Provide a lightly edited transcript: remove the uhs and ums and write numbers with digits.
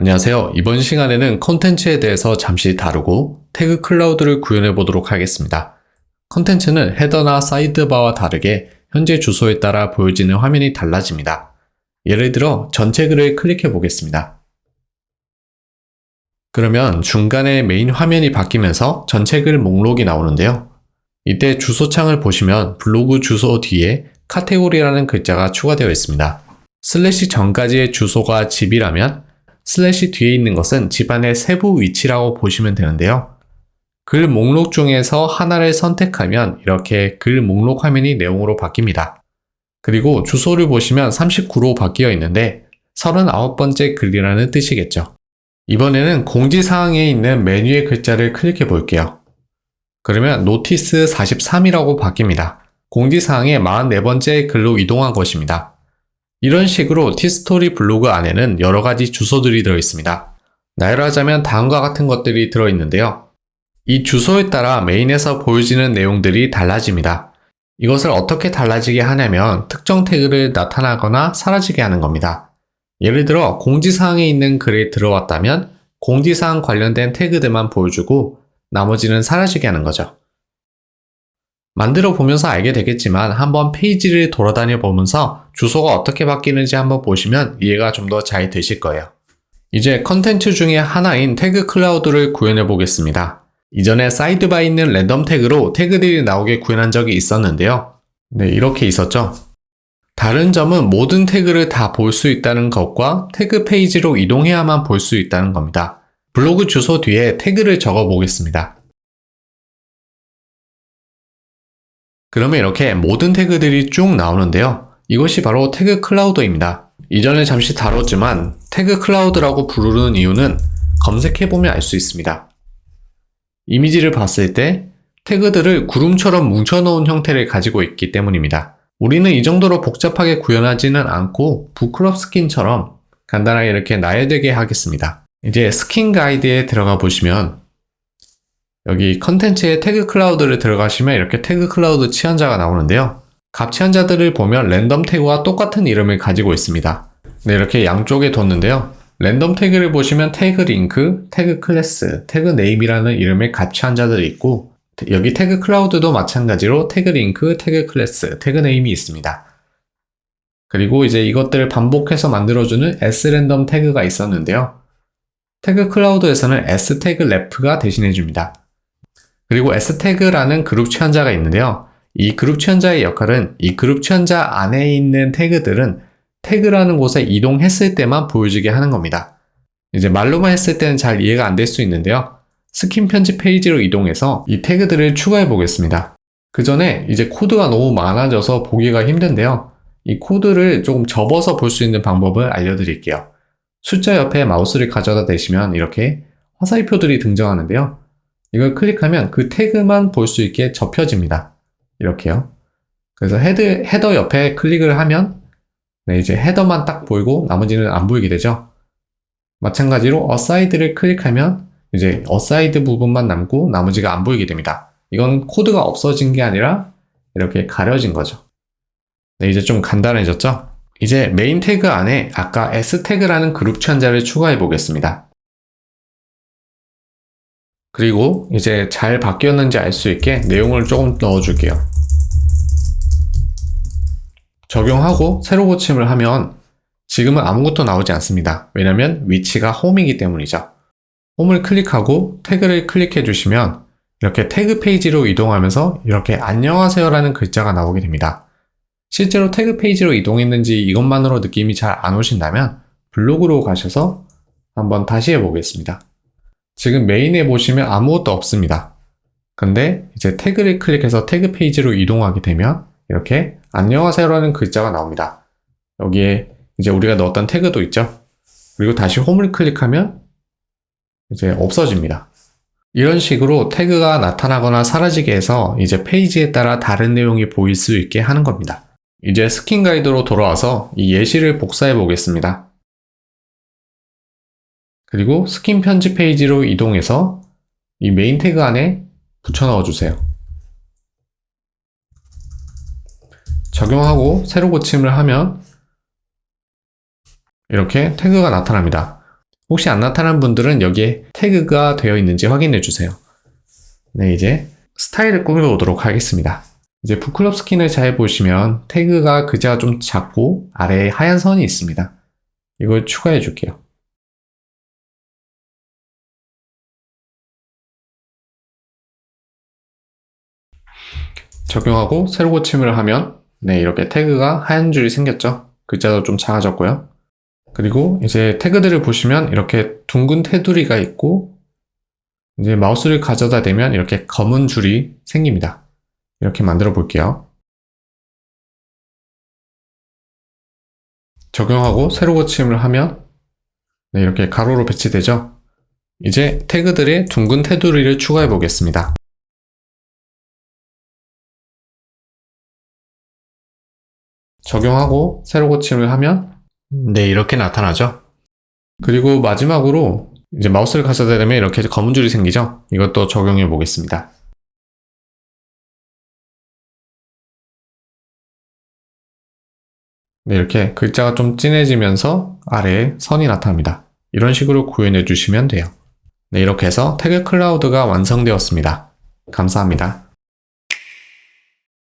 안녕하세요. 이번 시간에는 컨텐츠에 대해서 잠시 다루고 태그 클라우드를 구현해 보도록 하겠습니다. 컨텐츠는 헤더나 사이드바와 다르게 현재 주소에 따라 보여지는 화면이 달라집니다. 예를 들어 전체 글을 클릭해 보겠습니다. 그러면 중간에 메인 화면이 바뀌면서 전체 글 목록이 나오는데요. 이때 주소창을 보시면 블로그 주소 뒤에 카테고리라는 글자가 추가되어 있습니다. 슬래시 전까지의 주소가 집이라면 슬래시 뒤에 있는 것은 집안의 세부 위치라고 보시면 되는데요. 글 목록 중에서 하나를 선택하면 이렇게 글 목록 화면이 내용으로 바뀝니다. 그리고 주소를 보시면 39로 바뀌어 있는데 39번째 글이라는 뜻이겠죠. 이번에는 공지사항에 있는 메뉴의 글자를 클릭해 볼게요. 그러면 노티스 43이라고 바뀝니다. 공지사항의 44번째 글로 이동한 것입니다. 이런 식으로 티스토리 블로그 안에는 여러 가지 주소들이 들어있습니다. 나열하자면 다음과 같은 것들이 들어있는데요. 이 주소에 따라 메인에서 보여지는 내용들이 달라집니다. 이것을 어떻게 달라지게 하냐면 특정 태그를 나타나거나 사라지게 하는 겁니다. 예를 들어 공지사항에 있는 글이 들어왔다면 공지사항 관련된 태그들만 보여주고 나머지는 사라지게 하는 거죠. 만들어 보면서 알게 되겠지만 한번 페이지를 돌아다녀 보면서 주소가 어떻게 바뀌는지 한번 보시면 이해가 좀 더 잘 되실 거예요. 이제 컨텐츠 중에 하나인 태그 클라우드를 구현해 보겠습니다. 이전에 사이드바에 있는 랜덤 태그로 태그들이 나오게 구현한 적이 있었는데요. 네, 이렇게 있었죠. 다른 점은 모든 태그를 다 볼 수 있다는 것과 태그 페이지로 이동해야만 볼 수 있다는 겁니다. 블로그 주소 뒤에 태그를 적어 보겠습니다. 그러면 이렇게 모든 태그들이 쭉 나오는데요. 이것이 바로 태그 클라우드입니다. 이전에 잠시 다뤘지만 태그 클라우드라고 부르는 이유는 검색해보면 알 수 있습니다. 이미지를 봤을 때 태그들을 구름처럼 뭉쳐놓은 형태를 가지고 있기 때문입니다. 우리는 이 정도로 복잡하게 구현하지는 않고 부클럽 스킨처럼 간단하게 이렇게 나열되게 하겠습니다. 이제 스킨 가이드에 들어가 보시면 여기 컨텐츠에 태그 클라우드를 들어가시면 이렇게 태그 클라우드 치환자가 나오는데요. 값 치환자들을 보면 랜덤 태그와 똑같은 이름을 가지고 있습니다. 네, 이렇게 양쪽에 뒀는데요. 랜덤 태그를 보시면 태그 링크, 태그 클래스, 태그 네임이라는 이름의 값 치환자들이 있고 여기 태그 클라우드도 마찬가지로 태그 링크, 태그 클래스, 태그 네임이 있습니다. 그리고 이제 이것들을 반복해서 만들어주는 s랜덤 태그가 있었는데요. 태그 클라우드에서는 s태그 랩가 대신해줍니다. 그리고 s태그라는 그룹 치환자가 있는데요. 이 그룹 치환자의 역할은 이 그룹 치환자 안에 있는 태그들은 태그라는 곳에 이동했을 때만 보여지게 하는 겁니다. 이제 말로만 했을 때는 잘 이해가 안 될 수 있는데요. 스킨 편집 페이지로 이동해서 이 태그들을 추가해 보겠습니다. 그 전에 이제 코드가 너무 많아져서 보기가 힘든데요. 이 코드를 조금 접어서 볼 수 있는 방법을 알려드릴게요. 숫자 옆에 마우스를 가져다 대시면 이렇게 화살표들이 등장하는데요. 이걸 클릭하면 그 태그만 볼 수 있게 접혀집니다. 이렇게요. 그래서 헤더 옆에 클릭을 하면 이제 헤더만 딱 보이고 나머지는 안 보이게 되죠. 마찬가지로 어사이드를 클릭하면 이제 어사이드 부분만 남고 나머지가 안 보이게 됩니다. 이건 코드가 없어진 게 아니라 이렇게 가려진 거죠. 네, 이제 좀 간단해졌죠? 이제 메인 태그 안에 아까 s태그라는 그룹 치환자를 추가해 보겠습니다. 그리고 이제 잘 바뀌었는지 알 수 있게 내용을 조금 넣어줄게요. 적용하고 새로 고침을 하면 지금은 아무것도 나오지 않습니다. 왜냐면 위치가 홈이기 때문이죠. 홈을 클릭하고 태그를 클릭해 주시면 이렇게 태그 페이지로 이동하면서 이렇게 안녕하세요라는 글자가 나오게 됩니다. 실제로 태그 페이지로 이동했는지 이것만으로 느낌이 잘 안 오신다면 블로그로 가셔서 한번 다시 해보겠습니다. 지금 메인에 보시면 아무것도 없습니다. 근데 이제 태그를 클릭해서 태그 페이지로 이동하게 되면 이렇게 안녕하세요라는 글자가 나옵니다. 여기에 이제 우리가 넣었던 태그도 있죠. 그리고 다시 홈을 클릭하면 이제 없어집니다. 이런 식으로 태그가 나타나거나 사라지게 해서 이제 페이지에 따라 다른 내용이 보일 수 있게 하는 겁니다. 이제 스킨 가이드로 돌아와서 이 예시를 복사해 보겠습니다. 그리고 스킨 편집 페이지로 이동해서 이 메인 태그 안에 붙여 넣어 주세요. 적용하고 새로 고침을 하면 이렇게 태그가 나타납니다. 혹시 안 나타난 분들은 여기에 태그가 되어 있는지 확인해 주세요. 네, 이제 스타일을 꾸며보도록 하겠습니다. 이제 북클럽 스킨을 잘 보시면 태그가 글자가 좀 작고 아래에 하얀 선이 있습니다. 이걸 추가해 줄게요. 적용하고 새로 고침을 하면 네, 이렇게 태그가 하얀 줄이 생겼죠. 글자도 좀 작아졌고요. 그리고 이제 태그들을 보시면 이렇게 둥근 테두리가 있고 이제 마우스를 가져다 대면 이렇게 검은 줄이 생깁니다. 이렇게 만들어 볼게요. 적용하고 새로 고침을 하면 네, 이렇게 가로로 배치되죠. 이제 태그들의 둥근 테두리를 추가해 보겠습니다. 적용하고 새로 고침을 하면 네, 이렇게 나타나죠. 그리고 마지막으로 이제 마우스를 가져다 대면 이렇게 검은 줄이 생기죠. 이것도 적용해 보겠습니다. 네, 이렇게 글자가 좀 진해지면서 아래에 선이 나타납니다. 이런 식으로 구현해 주시면 돼요. 네, 이렇게 해서 태그 클라우드가 완성되었습니다. 감사합니다.